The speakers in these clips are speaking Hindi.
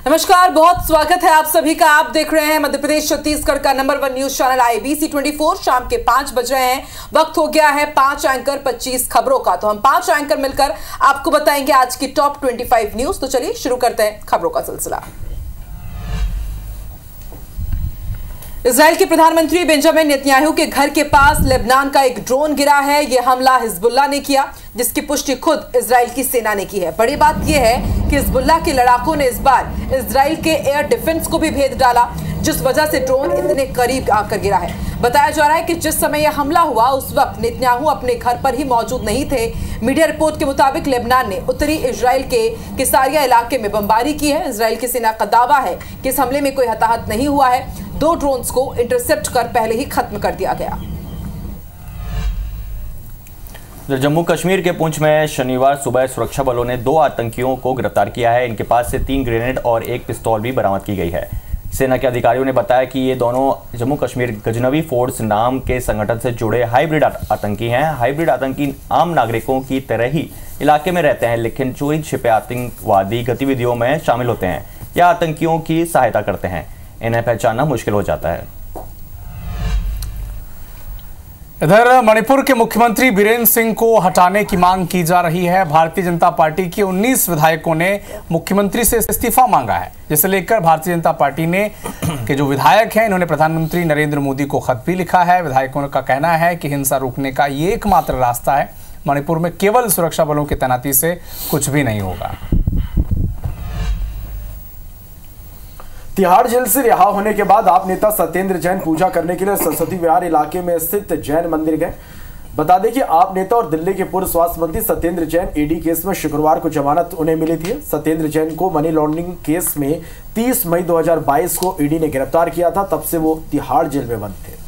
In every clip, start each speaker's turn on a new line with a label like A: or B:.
A: नमस्कार, बहुत स्वागत है आप सभी का। आप देख रहे हैं मध्य प्रदेश छत्तीसगढ़ का नंबर 1 न्यूज चैनल IBC 24। शाम के 5 बज रहे हैं। वक्त हो गया है 5 एंकर 25 खबरों का। तो हम 5 एंकर मिलकर आपको बताएंगे आज की टॉप 25 न्यूज। तो चलिए शुरू करते हैं खबरों का सिलसिला। इजराइल के प्रधानमंत्री बेंजामिन नेतन्याहू के घर के पास लेबनान का एक ड्रोन गिरा है। यह हमला हिजबुल्लाह ने किया, जिसकी पुष्टि खुद इजराइल की सेना ने की है। बड़ी बात यह है कि हिजबुल्लाह के लड़ाकों ने इस बार इजराइल के एयर डिफेंस को भी भेद डाला, जिस वजह से ड्रोन इतने करीब आकर गिरा है। बताया जा रहा है कि जिस समय यह हमला हुआ उस वक्त नेतन्याहू अपने घर पर ही मौजूद नहीं थे। मीडिया रिपोर्ट के मुताबिक लेबनान ने उत्तरी इजराइल के किसारिया इलाके में बमबारी की है। इजराइल की सेना का दावा है कि इस हमले में कोई हताहत नहीं हुआ है। 2 ड्रोन्स को इंटरसेप्ट कर पहले ही खत्म कर दिया गया।
B: जम्मू कश्मीर के पुंछ में शनिवार सुबह सुरक्षा बलों ने 2 आतंकियों को गिरफ्तार किया है। इनके पास से 3 ग्रेनेड और 1 पिस्तौल भी बरामद की गई है। सेना के अधिकारियों ने बताया कि ये दोनों जम्मू कश्मीर गजनवी फोर्स नाम के संगठन से जुड़े हाइब्रिड आतंकी हैं। हाइब्रिड आतंकी आम नागरिकों की तरह ही इलाके में रहते हैं, लेकिन चोरी छिपे आतंकवादी गतिविधियों में शामिल होते हैं या आतंकियों की सहायता करते हैं। इन्हें पहचानना मुश्किल हो जाता है।
C: इधर मणिपुर के मुख्यमंत्री बीरेंद्र सिंह को हटाने की मांग की जा रही है। भारतीय जनता पार्टी के 19 विधायकों ने मुख्यमंत्री से इस्तीफा मांगा है, जिसे लेकर भारतीय जनता पार्टी ने के जो विधायक हैं इन्होंने प्रधानमंत्री नरेंद्र मोदी को खत भी लिखा है। विधायकों का कहना है कि हिंसा रोकने का ये एकमात्र रास्ता है। मणिपुर में केवल सुरक्षा बलों की तैनाती से कुछ भी नहीं होगा।
D: तिहाड़ जेल से रिहा होने के बाद आप नेता सत्येंद्र जैन पूजा करने के लिए सरस्वती विहार इलाके में स्थित जैन मंदिर गए। बता दें कि आप नेता और दिल्ली के पूर्व स्वास्थ्य मंत्री सत्येंद्र जैन ईडी केस में शुक्रवार को जमानत उन्हें मिली थी। सत्येंद्र जैन को मनी लॉन्ड्रिंग केस में 30 मई 2022 को ईडी ने गिरफ्तार किया था। तब से वो तिहाड़ जेल में बंद थे।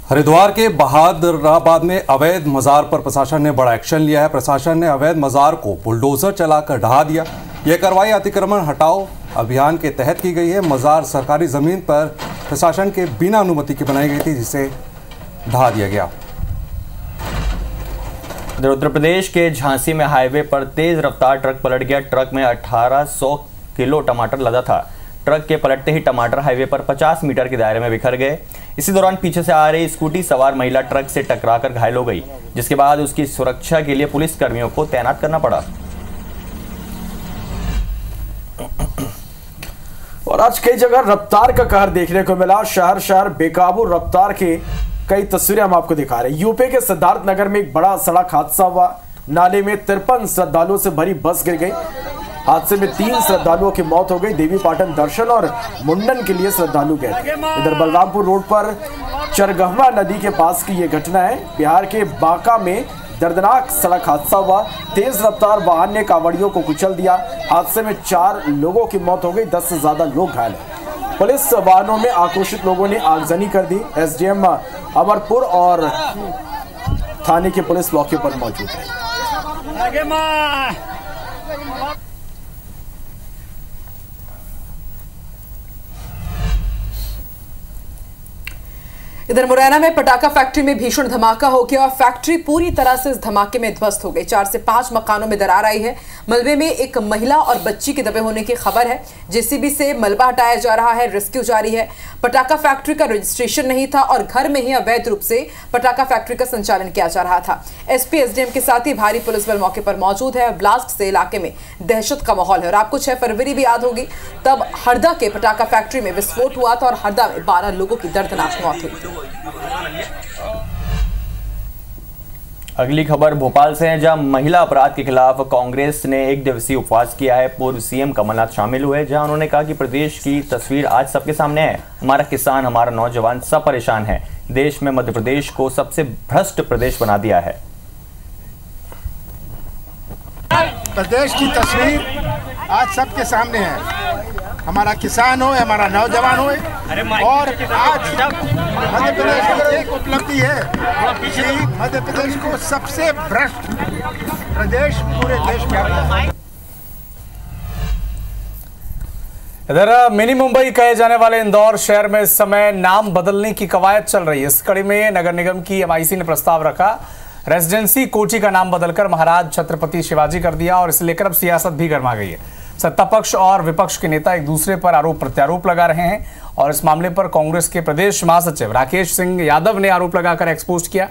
E: हरिद्वार के बहादुराबाद में अवैध मजार पर प्रशासन ने बड़ा एक्शन लिया है। प्रशासन ने अवैध मजार को बुलडोजर चलाकर ढहा दिया। यह कार्रवाई अतिक्रमण हटाओ अभियान के तहत की गई है। मजार सरकारी जमीन पर प्रशासन के बिना अनुमति की बनाई गई थी, जिसे ढहा दिया गया।
B: उत्तर प्रदेश के झांसी में हाईवे पर तेज रफ्तार ट्रक पलट गया। ट्रक में 1800 किलो टमाटर लदा था। ट्रक के पलटते ही टमाटर हाईवे पर 50 मीटर के दायरे में बिखर गए। इसी दौरान पीछे से आ रही स्कूटी सवार महिला ट्रक से टकराकर घायल हो गई, जिसके बाद उसकी सुरक्षा के लिए पुलिस कर्मियों को तैनात करना पड़ा।
D: और आज कई जगह रफ्तार का कहर देखने को मिला। शहर शहर बेकाबू रफ्तार के कई तस्वीरें हम आपको दिखा रहे हैं। यूपी के सिद्धार्थ नगर में एक बड़ा सड़क हादसा हुआ। नाले में 53 श्रद्धालुओं से भरी बस गिर गई। हादसे में 3 श्रद्धालुओं की मौत हो गई। देवी पाटन दर्शन और मुंडन के लिए श्रद्धालु गए थे। इधर बलरामपुर रोड पर चरगहवा नदी के पास की यह घटना है। बिहार के बांका में दर्दनाक सड़क हादसा हुआ। तेज रफ्तार वाहन ने कांवड़ियों को कुचल दिया। हादसे में 4 लोगों की मौत हो गई, 10 से ज्यादा लोग घायल हैं। पुलिस वाहनों में आक्रोशित लोगों ने आगजनी कर दी। SDM अमरपुर और थाने के पुलिस मौके पर मौजूद है।
A: इधर मुरैना में पटाखा फैक्ट्री में भीषण धमाका हो गया और फैक्ट्री पूरी तरह से इस धमाके में ध्वस्त हो गई। 4 से 5 मकानों में दरार आई है। मलबे में एक महिला और बच्ची के दबे होने की खबर है। JCB से मलबा हटाया जा रहा है, रेस्क्यू जारी है। पटाखा फैक्ट्री का रजिस्ट्रेशन नहीं था और घर में ही अवैध रूप से पटाखा फैक्ट्री का संचालन किया जा रहा था। SP SDM के साथ ही भारी पुलिस बल मौके पर मौजूद है। ब्लास्ट से इलाके में दहशत का माहौल है। और आपको 6 फरवरी भी याद होगी, तब हरदा के पटाखा फैक्ट्री में विस्फोट हुआ था और हरदा में 12 लोगों की दर्दनाक मौत हुई।
B: अगली खबर भोपाल से है, जहां महिला अपराध के खिलाफ कांग्रेस ने 1 दिवसीय उपवास किया है। पूर्व CM कमलनाथ शामिल हुए, जहां उन्होंने कहा कि प्रदेश की तस्वीर आज सबके सामने है। हमारा किसान, हमारा नौजवान सब परेशान है। देश में मध्य प्रदेश को सबसे भ्रष्ट प्रदेश बना दिया है।
F: प्रदेश की तस्वीर आज सबके सामने है। हमारा किसान हो, हमारा नौजवान हो, और आज मध्य प्रदेश की एक उपलब्धि है कि मध्य प्रदेश को सबसे भ्रष्ट प्रदेश पूरे देश में आता है।
C: इधर मिनी मुंबई कहे जाने वाले इंदौर शहर में इस समय नाम बदलने की कवायद चल रही है। इस कड़ी में नगर निगम की MIC ने प्रस्ताव रखा रेजिडेंसी कोठी का नाम बदलकर महाराज छत्रपति शिवाजी कर दिया और इसे लेकर अब सियासत भी गर्मा गई है। सत्ता पक्ष और विपक्ष के नेता एक दूसरे पर आरोप प्रत्यारोप लगा रहे हैं और इस मामले पर कांग्रेस के प्रदेश महासचिव राकेश सिंह यादव ने आरोप लगाकर एक्सपोज किया।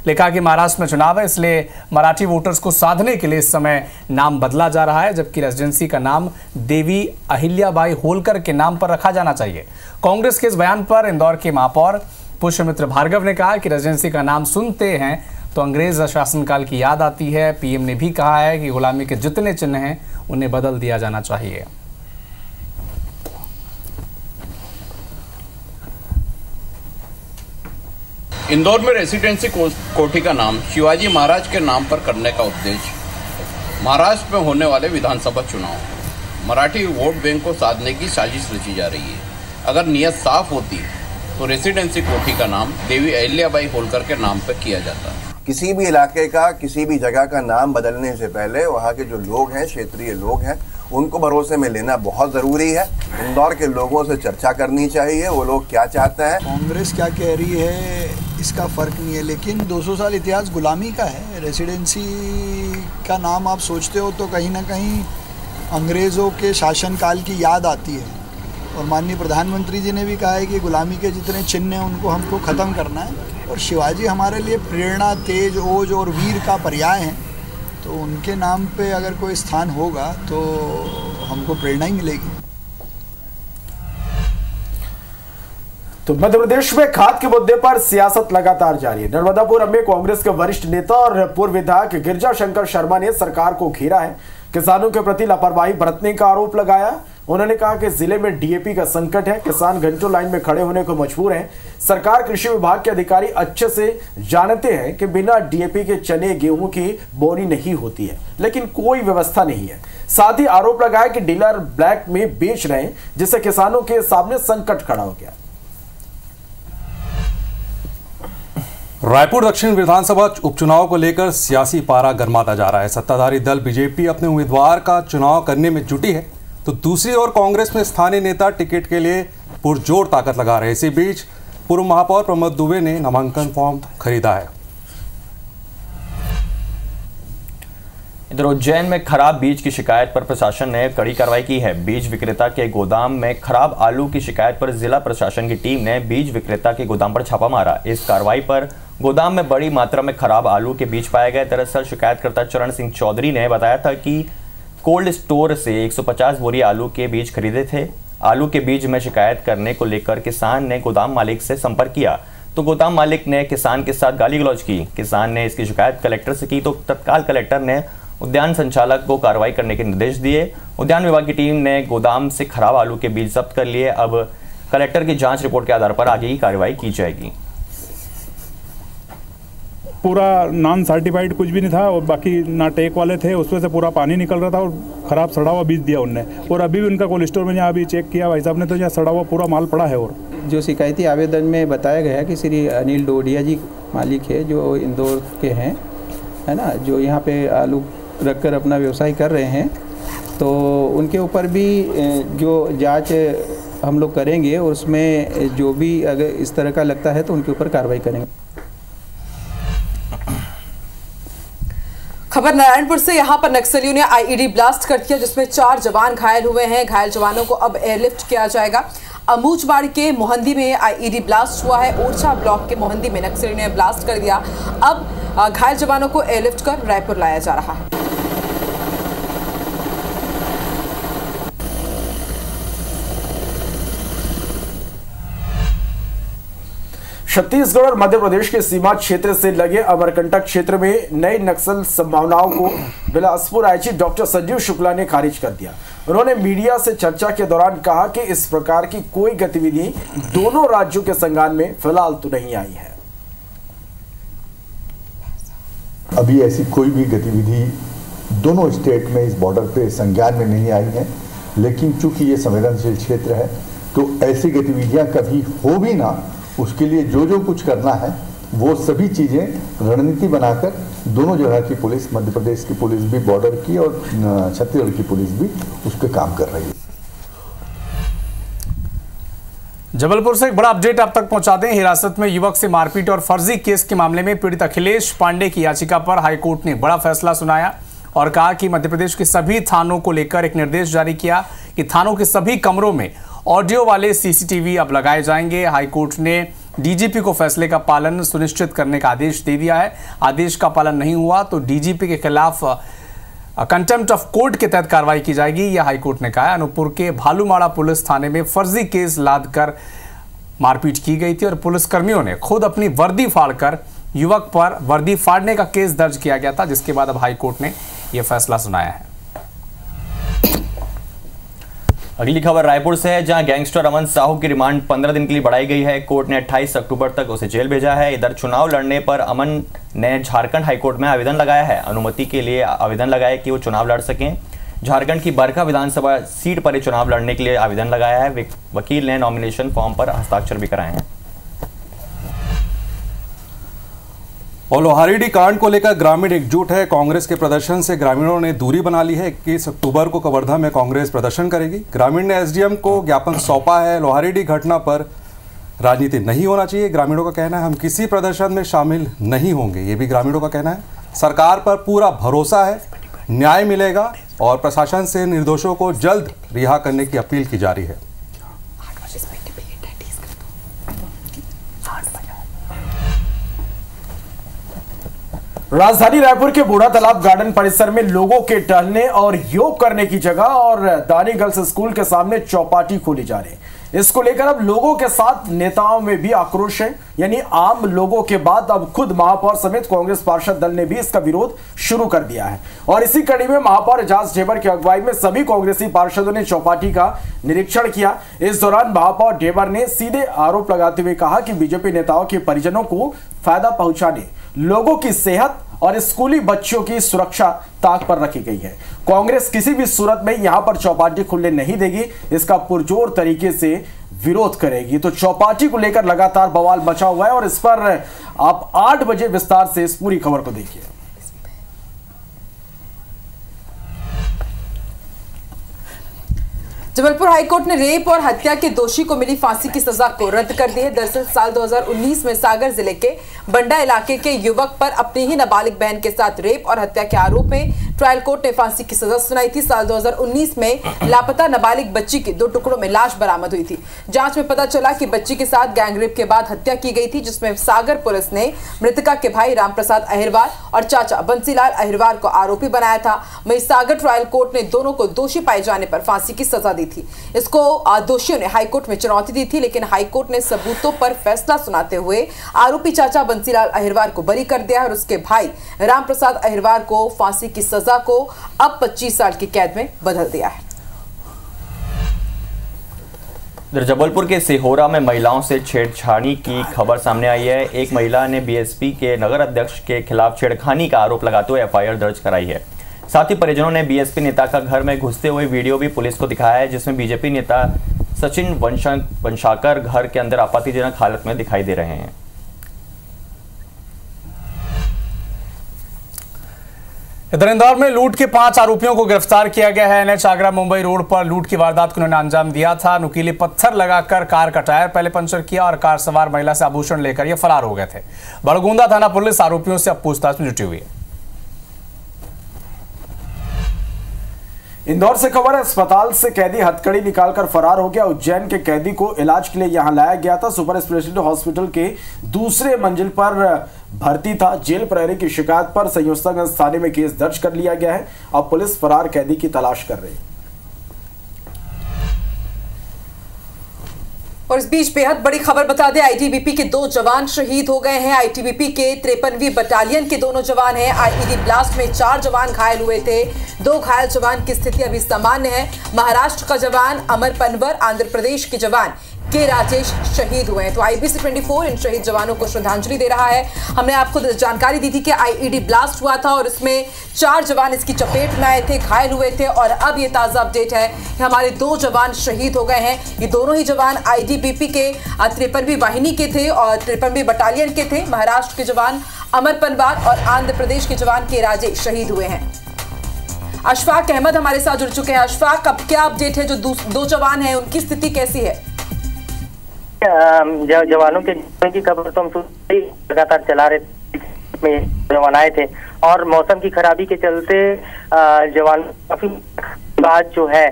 C: लिखा कि महाराष्ट्र में चुनाव है, इसलिए मराठी वोटर्स को साधने के लिए इस समय नाम बदला जा रहा है, जबकि रेजिडेंसी का नाम देवी अहिल्याबाई होलकर के नाम पर रखा जाना चाहिए। कांग्रेस के इस बयान पर इंदौर के महापौर पुष्यमित्र भार्गव ने कहा कि रेजिडेंसी का नाम सुनते हैं तो अंग्रेज शासनकाल की याद आती है। पीएम ने भी कहा है कि गुलामी के जितने चिन्ह हैं उन्हें बदल दिया जाना चाहिए।
G: इंदौर में रेसिडेंसी कोठी का नाम शिवाजी महाराज के नाम पर करने का उद्देश्य महाराष्ट्र में होने वाले विधानसभा चुनाव मराठी वोट बैंक को साधने की साजिश रची जा रही है। अगर नीयत साफ होती तो रेसिडेंसी कोठी का नाम देवी अहिल्याबाई होलकर के नाम पर किया जाता।
H: किसी भी इलाके का, किसी भी जगह का नाम बदलने से पहले वहाँ के जो लोग हैं, क्षेत्रीय लोग हैं, उनको भरोसे में लेना बहुत ज़रूरी है। इंदौर के लोगों से चर्चा करनी चाहिए, वो लोग क्या चाहते हैं।
I: कांग्रेस क्या कह रही है इसका फ़र्क नहीं है, लेकिन 200 साल इतिहास गुलामी का है। रेसिडेंसी का नाम आप सोचते हो तो कहीं ना कहीं अंग्रेज़ों के शासनकाल की याद आती है। और माननीय प्रधानमंत्री जी ने भी कहा है कि गुलामी के जितने चिन्ह हैं उनको हमको ख़त्म करना है। और शिवाजी हमारे लिए प्रेरणा, तेज, ओज और वीर का पर्याय हैं, तो उनके नाम पे अगर कोई स्थान होगा तो हमको प्रेरणा ही मिलेगी।
D: तो मध्य प्रदेश में खाद के मुद्दे पर सियासत लगातार जारी है। नर्मदापुरम में कांग्रेस के वरिष्ठ नेता और पूर्व विधायक गिरिजा शंकर शर्मा ने सरकार को घेरा है, किसानों के प्रति लापरवाही बरतने का आरोप लगाया। उन्होंने कहा कि जिले में डीएपी का संकट है, किसान घंटों लाइन में खड़े होने को मजबूर हैं। सरकार, कृषि विभाग के अधिकारी अच्छे से जानते हैं कि बिना डीएपी के चने गेहूं की बोनी नहीं होती है, लेकिन कोई व्यवस्था नहीं है। साथ ही आरोप लगाया कि डीलर ब्लैक में बेच रहे हैं, जिससे किसानों के सामने संकट खड़ा हो गया।
E: रायपुर दक्षिण विधानसभा उपचुनाव को लेकर सियासी पारा गर्माता जा रहा है। सत्ताधारी दल बीजेपी अपने उम्मीदवार का चुनाव करने में जुटी है, तो दूसरी ओर कांग्रेस में स्थानीय नेता टिकट के लिए पुरजोर ताकत लगा रहे हैं। इसी बीच पूर्व महापौर प्रमोद दुबे ने नामांकन फॉर्म खरीदा है।
B: इधर उज्जैन में खराब बीज की शिकायत पर प्रशासन ने कड़ी कार्रवाई की है। बीज विक्रेता के गोदाम में खराब आलू की शिकायत पर जिला प्रशासन की टीम ने बीज विक्रेता के गोदाम पर छापा मारा। इस कार्रवाई पर गोदाम में बड़ी मात्रा में खराब आलू के बीज पाए गए। दरअसल शिकायतकर्ता चरण सिंह चौधरी ने बताया था कि कोल्ड स्टोर से 150 बोरी आलू के बीज खरीदे थे। आलू के बीज में शिकायत करने को लेकर किसान ने गोदाम मालिक से संपर्क किया तो गोदाम मालिक ने किसान के साथ गाली गलौज की। किसान ने इसकी शिकायत कलेक्टर से की तो तत्काल कलेक्टर ने उद्यान संचालक को कार्रवाई करने के निर्देश दिए। उद्यान विभाग की टीम ने गोदाम से खराब आलू के बीज जब्त कर लिए। अब कलेक्टर की जांच रिपोर्ट के आधार पर आगे की कार्रवाई की जाएगी।
J: पूरा नॉन सर्टिफाइड कुछ भी नहीं था और बाकी ना टेक वाले थे, उसमें से पूरा पानी निकल रहा था और ख़राब सड़ा हुआ बीज दिया उनने। और अभी भी उनका कोल्ड स्टोर में यहाँ अभी चेक किया भाई साहब ने तो यहाँ सड़ा हुआ पूरा माल पड़ा है। और
K: जो शिकायती आवेदन में बताया गया कि श्री अनिल डोडिया जी मालिक है जो इंदौर के हैं, है ना, जो यहाँ पे आलू रखकर अपना व्यवसाय कर रहे हैं, तो उनके ऊपर भी जो जांच हम लोग करेंगे और उसमें जो भी अगर इस तरह का लगता है तो उनके ऊपर कार्रवाई करेंगे।
A: खबर नारायणपुर से। यहां पर नक्सलियों ने आईईडी ब्लास्ट कर दिया, जिसमें 4 जवान घायल हुए हैं। घायल जवानों को अब एयरलिफ्ट किया जाएगा। अमूचबाड़ के मोहंदी में आईईडी ब्लास्ट हुआ है। ओरछा ब्लॉक के मोहंदी में नक्सलियों ने ब्लास्ट कर दिया। अब घायल जवानों को एयरलिफ्ट कर रायपुर लाया जा रहा है।
D: छत्तीसगढ़ और मध्य प्रदेश के सीमा क्षेत्र से लगे अमरकंटक क्षेत्र में नई नक्सल संभावनाओं को बिलासपुर आईजी डॉक्टर संजीव शुक्ला ने खारिज कर दिया। उन्होंने मीडिया से चर्चा के दौरान कहा कि इस प्रकार की कोई गतिविधि दोनों राज्यों के संज्ञान में फिलहाल तो नहीं आई है।
L: अभी ऐसी कोई भी गतिविधि दोनों स्टेट में इस बॉर्डर पे संज्ञान में नहीं आई है, लेकिन चूंकि ये संवेदनशील क्षेत्र है तो ऐसी गतिविधियां कभी हो भी ना, उसके लिए जो जो कुछ करना है वो सभी चीज़ें रणनीति बनाकर दोनों जगह की पुलिस, मध्य प्रदेश की पुलिस भी बॉर्डर की और छत्तीसगढ़ की पुलिस भी उस पर काम कर रही है।
C: जबलपुर से एक बड़ा अपडेट आप तक पहुंचा दें। हिरासत में युवक से मारपीट और फर्जी केस के मामले में पीड़ित अखिलेश पांडे की याचिका पर हाईकोर्ट ने बड़ा फैसला सुनाया और कहा कि मध्य प्रदेश के सभी थानों को लेकर एक निर्देश जारी किया कि थानों के सभी कमरों में ऑडियो वाले सीसीटीवी अब लगाए जाएंगे। हाईकोर्ट ने डीजीपी को फैसले का पालन सुनिश्चित करने का आदेश दे दिया है। आदेश का पालन नहीं हुआ तो डीजीपी के खिलाफ कंटेम्प्ट ऑफ कोर्ट के तहत कार्रवाई की जाएगी, यह हाईकोर्ट ने कहा। अनूपपुर के भालूमाड़ा पुलिस थाने में फर्जी केस लादकर मारपीट की गई थी और पुलिसकर्मियों ने खुद अपनी वर्दी फाड़कर युवक पर वर्दी फाड़ने का केस दर्ज किया गया था, जिसके बाद अब हाईकोर्ट ने यह फैसला सुनाया है।
B: अगली खबर रायपुर से है, जहां गैंगस्टर अमन साहू की रिमांड 15 दिन के लिए बढ़ाई गई है। कोर्ट ने 28 अक्टूबर तक उसे जेल भेजा है। इधर चुनाव लड़ने पर अमन ने झारखंड हाईकोर्ट में आवेदन लगाया है। अनुमति के लिए आवेदन लगाया कि वो चुनाव लड़ सकें। झारखंड की बरखा विधानसभा सीट पर चुनाव लड़ने के लिए आवेदन लगाया है। वकील ने नॉमिनेशन फॉर्म पर हस्ताक्षर भी कराए हैं।
E: और लोहारीडी कांड को लेकर ग्रामीण एकजुट है। कांग्रेस के प्रदर्शन से ग्रामीणों ने दूरी बना ली है। 21 अक्टूबर को कवर्धा में कांग्रेस प्रदर्शन करेगी। ग्रामीण ने एसडीएम को ज्ञापन सौंपा है। लोहारीडी घटना पर राजनीति नहीं होना चाहिए, ग्रामीणों का कहना है। हम किसी प्रदर्शन में शामिल नहीं होंगे, ये भी ग्रामीणों का कहना है। सरकार पर पूरा भरोसा है, न्याय मिलेगा और प्रशासन से निर्दोषों को जल्द रिहा करने की अपील की जा रही है।
D: राजधानी रायपुर के बूढ़ा तालाब गार्डन परिसर में लोगों के टहलने और योग करने की जगह और दानी गर्ल्स स्कूल के सामने चौपाटी खोली जा रही है। इसको लेकर अब लोगों के साथ नेताओं में भी आक्रोश है। यानी आम लोगों के बाद अब खुद महापौर समेत कांग्रेस पार्षद दल ने भी इसका विरोध शुरू कर दिया है। और इसी कड़ी में महापौर एजाज ढेबर की अगुवाई में सभी कांग्रेसी पार्षदों ने चौपाटी का निरीक्षण किया। इस दौरान महापौर ढेबर ने सीधे आरोप लगाते हुए कहा कि बीजेपी नेताओं के परिजनों को फायदा पहुंचाने, लोगों की सेहत और स्कूली बच्चों की सुरक्षा ताक पर रखी गई है। कांग्रेस किसी भी सूरत में यहां पर चौपाटी खुलने नहीं देगी, इसका पुरजोर तरीके से विरोध करेगी। तो चौपाटी को लेकर लगातार बवाल मचा हुआ है और इस पर आप 8 बजे विस्तार से इस पूरी खबर को देखिए।
A: जबलपुर हाईकोर्ट ने रेप और हत्या के दोषी को मिली फांसी की सजा को रद्द कर दी है। दरअसल साल 2019 में सागर जिले के बंडा इलाके के युवक पर अपनी ही नाबालिग बहन के साथ रेप और हत्या के आरोप में ट्रायल कोर्ट ने फांसी की सजा सुनाई थी। साल 2019 में लापता नाबालिग बच्ची की 2 टुकड़ों में लाश बरामद हुई थी। जांच में पता चला कि बच्ची के साथ गैंगरेप के बाद हत्या की गई थी, जिसमें सागर पुलिस ने मृतका के भाई रामप्रसाद अहिरवार और चाचा बंसीलाल अहिरवार को आरोपी बनाया था। वहीं सागर ट्रायल कोर्ट ने दोनों को दोषी पाए जाने पर फांसी की सजा दी थी। इसको दोषियों ने हाईकोर्ट में चुनौती दी थी, लेकिन हाईकोर्ट ने सबूतों पर फैसला सुनाते हुए आरोपी चाचा बंसीलाल अहिरवार को बरी कर दिया और उसके भाई रामप्रसाद अहिरवार को फांसी की सजा को अब 25 साल की कैद में बदल दिया है।
B: जबलपुर के सिहोरा में महिलाओं से छेड़छाड़ी की खबर सामने आई है। एक महिला ने बीएसपी के नगर अध्यक्ष के खिलाफ छेड़खानी का आरोप लगाते हुए एफआईआर दर्ज कराई है। साथ ही परिजनों ने बीएसपी नेता का घर में घुसते हुए वीडियो भी पुलिस को दिखाया है, जिसमें बीजेपी नेता सचिन वंशाकर घर के अंदर आपत्तिजनक हालत में दिखाई दे रहे हैं।
C: इधर इंदौर में लूट के 5 आरोपियों को गिरफ्तार किया गया है। एनएच आगरा मुंबई रोड पर लूट की वारदात को उन्होंने अंजाम दिया था। नुकीले पत्थर लगाकर कार का टायर पहले पंचर किया और कार सवार महिला से आभूषण लेकर ये फरार हो गए थे। बड़गुंदा थाना पुलिस आरोपियों से अब पूछताछ में जुटी हुई है।
D: इंदौर से खबर है, अस्पताल से कैदी हथकड़ी निकालकर फरार हो गया। उज्जैन के कैदी को इलाज के लिए यहां लाया गया था। सुपर स्पेशलिटी हॉस्पिटल के दूसरे मंजिल पर भर्ती था। जेल प्रहरी की शिकायत पर संयोजकगंज थाने में केस दर्ज कर लिया गया है। अब पुलिस फरार कैदी की तलाश कर रही है।
A: और इस बीच बेहद बड़ी खबर बता दें, आईटीबीपी के 2 जवान शहीद हो गए हैं। आईटीबीपी के 53वीं बटालियन के दोनों जवान हैं। आईईडी ब्लास्ट में 4 जवान घायल हुए थे। 2 घायल जवान की स्थिति अभी सामान्य है। महाराष्ट्र का जवान अमर पनवर, आंध्र प्रदेश के जवान के राजेश शहीद हुए हैं। तो आईबीसी 24 इन शहीद जवानों को श्रद्धांजलि दे रहा है। हमने आपको जानकारी दी थी कि आईईडी ब्लास्ट हुआ था और इसमें 4 जवान इसकी चपेट में आए थे, घायल हुए थे और अब ये ताजा अपडेट है कि हमारे 2 जवान शहीद हो गए हैं। ये दोनों ही जवान आईटीबीपी के 53वीं वाहिनी के थे और 53वीं बटालियन के थे। महाराष्ट्र के जवान अमर पनवार और आंध्र प्रदेश के जवान के राजेश शहीद हुए हैं। अशफाक अहमद हमारे साथ जुड़ चुके हैं। अशफाक, अब क्या अपडेट है? जो 2 जवान हैं उनकी स्थिति कैसी है?
M: जवानों के की खबर तो हम लगातार चला रहे में जवान आए थे और मौसम की खराबी के चलते जवान काफी बाद जो है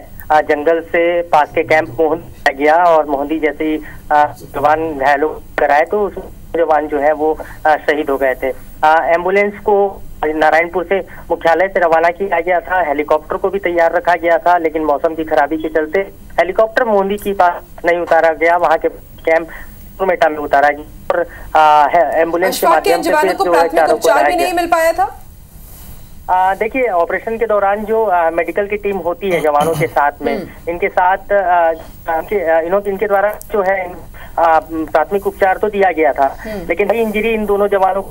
M: जंगल से पास के कैंप मोहंदी गया और मोहंदी जैसे ही जवान घायलों कराए तो उस जवान जो है वो शहीद हो गए थे। एम्बुलेंस को नारायणपुर से मुख्यालय से रवाना किया गया था, हेलीकॉप्टर को भी तैयार रखा गया था, लेकिन मौसम की खराबी के चलते हेलीकॉप्टर मोहंदी की पास नहीं उतारा गया, वहां के कैंप मेटा में उतारा गया और एम्बुलेंस के माध्यम से
A: उपचार भी नहीं मिल पाया था।
M: देखिए, ऑपरेशन के दौरान जो मेडिकल की टीम होती है जवानों के साथ में, इनके साथ इनके द्वारा जो है प्राथमिक उपचार तो दिया गया था, लेकिन हाई इंजरी इन दोनों जवानों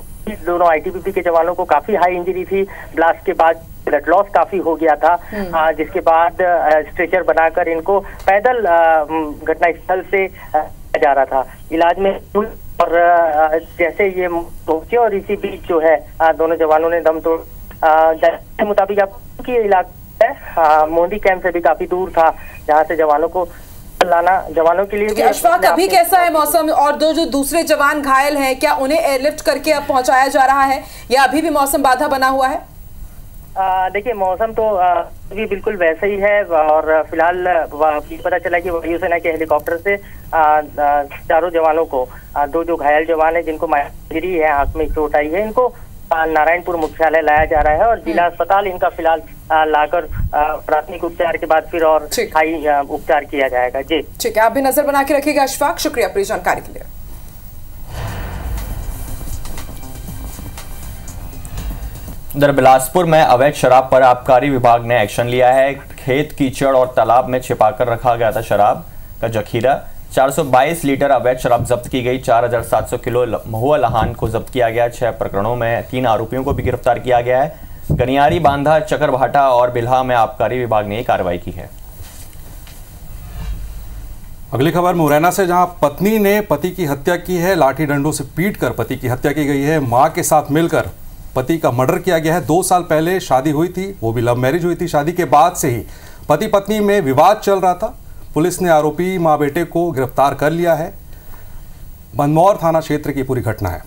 M: दोनों आईटीबीपी के जवानों को काफी हाई इंजरी थी। ब्लास्ट के बाद ब्लड लॉस काफी हो गया था, जिसके बाद स्ट्रेचर बनाकर इनको पैदल घटनास्थल से जा रहा था इलाज में। और जैसे ये पहुंचे और इसी बीच जो है दोनों जवानों ने दम तोड़। के मुताबिक आपकी इलाका है मोहंदी कैंप से भी काफी दूर था, जहाँ से जवानों को लाना जवानों के लिए।
A: अशफाक, अभी कैसा है मौसम और जो दूसरे जवान घायल हैं, क्या उन्हें एयरलिफ्ट करके अब पहुंचाया जा रहा है या अभी भी मौसम बाधा बना हुआ है?
M: देखिए, मौसम तो भी बिल्कुल वैसा ही है और फिलहाल पता चला कि वायुसेना के हेलीकॉप्टर से चारों जवानों को, दो जो घायल जवान है जिनको इंजरी है, आंख में चोट आई है, इनको नारायणपुर मुख्यालय लाया जा रहा है और जिला अस्पताल इनका फिलहाल लाकर प्राथमिक उपचार के बाद फिर और हाई उपचार किया जाएगा। जी
A: ठीक है, आप भी नजर बना के रखिएगा अशफाक, शुक्रिया अपनी जानकारी के लिए।
B: उधर बिलासपुर में अवैध शराब पर आबकारी विभाग ने एक्शन लिया है। खेत, कीचड़ और तालाब में छिपाकर रखा गया था शराब का जखीरा। 422 लीटर अवैध शराब जब्त की गई। 4700 किलो महुआ लहान को जब्त किया गया। 6 प्रकरणों में 3 आरोपियों को भी गिरफ्तार किया गया है। गनियारी, बांधा, चकरभाटा और बिल्हा में आबकारी विभाग ने कार्रवाई की है।
E: अगली खबर मुरैना से, जहां पत्नी ने पति की हत्या की है। लाठी डंडों से पीटकर पति की हत्या की गई है। मां के साथ मिलकर पति का मर्डर किया गया है। 2 साल पहले शादी हुई थी, वो भी लव मैरिज हुई थी। शादी के बाद से ही पति पत्नी में विवाद चल रहा था। पुलिस ने आरोपी मां बेटे को गिरफ्तार कर लिया है। बनमौर थाना क्षेत्र की पूरी घटना है।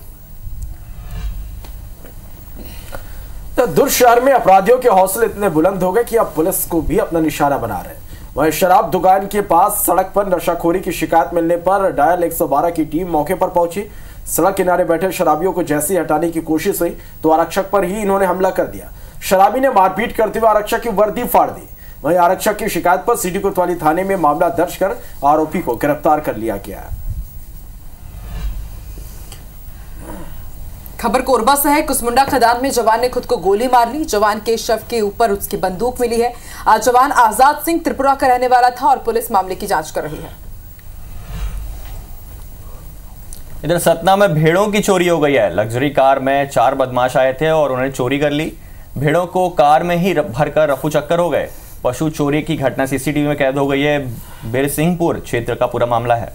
D: तो दुर्ग शहर में अपराधियों के हौसले इतने बुलंद हो गए कि अब पुलिस को भी अपना निशाना बना रहे हैं। वहीं शराब दुकान के पास सड़क पर नशाखोरी की शिकायत मिलने पर डायल 112 की टीम मौके पर पहुंची। सड़क किनारे बैठे शराबियों को जैसे ही हटाने की कोशिश हुई तो आरक्षक पर ही इन्होंने हमला कर दिया। शराबी ने मारपीट करते हुए आरक्षक की वर्दी फाड़ दी। वहीं आरक्षक की शिकायत पर सिटी कोतवाली थाने में मामला दर्ज कर आरोपी को गिरफ्तार कर लिया गया है।
A: खबर कोरबा से है। कुसमुंडा खदान में जवान ने खुद को गोली मार ली। जवान के शव के ऊपर उसकी बंदूक मिली है। आज जवान आजाद सिंह त्रिपुरा का रहने वाला था और पुलिस मामले की जांच कर रही है।
B: इधर सतना में भेड़ों की चोरी हो गई है। लग्जरी कार में 4 बदमाश आए थे और उन्होंने चोरी कर ली। भेड़ों को कार में ही भरकर रफू चक्कर हो गए। पशु चोरी की घटना सीसीटीवी में कैद हो गई है। बिरसिंहपुर क्षेत्र का पूरा मामला है।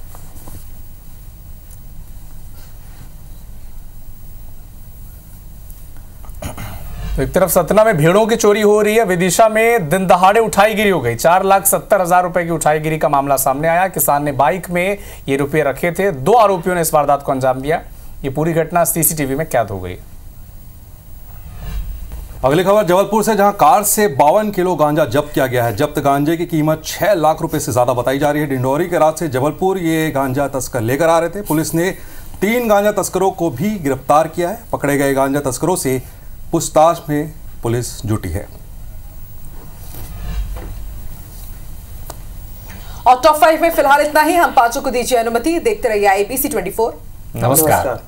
C: तो एक तरफ सतना में भेड़ों की चोरी हो रही है, विदिशा में दिन दहाड़े उठाईगिरी हो गई। 4,70,000 रुपए की उठाईगिरी का मामला सामने आया। किसान ने बाइक में ये रुपये रखे थे। 2 आरोपियों ने इस वारदात को अंजाम दिया। ये पूरी घटना सीसीटीवी में कैद हो गई।
E: अगली खबर जबलपुर से, जहां कार से 52 किलो गांजा जब्त किया गया है। जब्त गांजे की कीमत 6 लाख रुपए से ज्यादा बताई जा रही है। डिंडोरी के रात से जबलपुर ये गांजा तस्कर लेकर आ रहे थे। पुलिस ने 3 गांजा तस्करों को भी गिरफ्तार किया है। पकड़े गए गांजा तस्करों से पूछताछ में पुलिस जुटी है।
A: और टॉप 5 में फिलहाल इतना ही। हम 5 को दीजिए अनुमति। देखते रहिए IBC 24।
C: नमस्कार।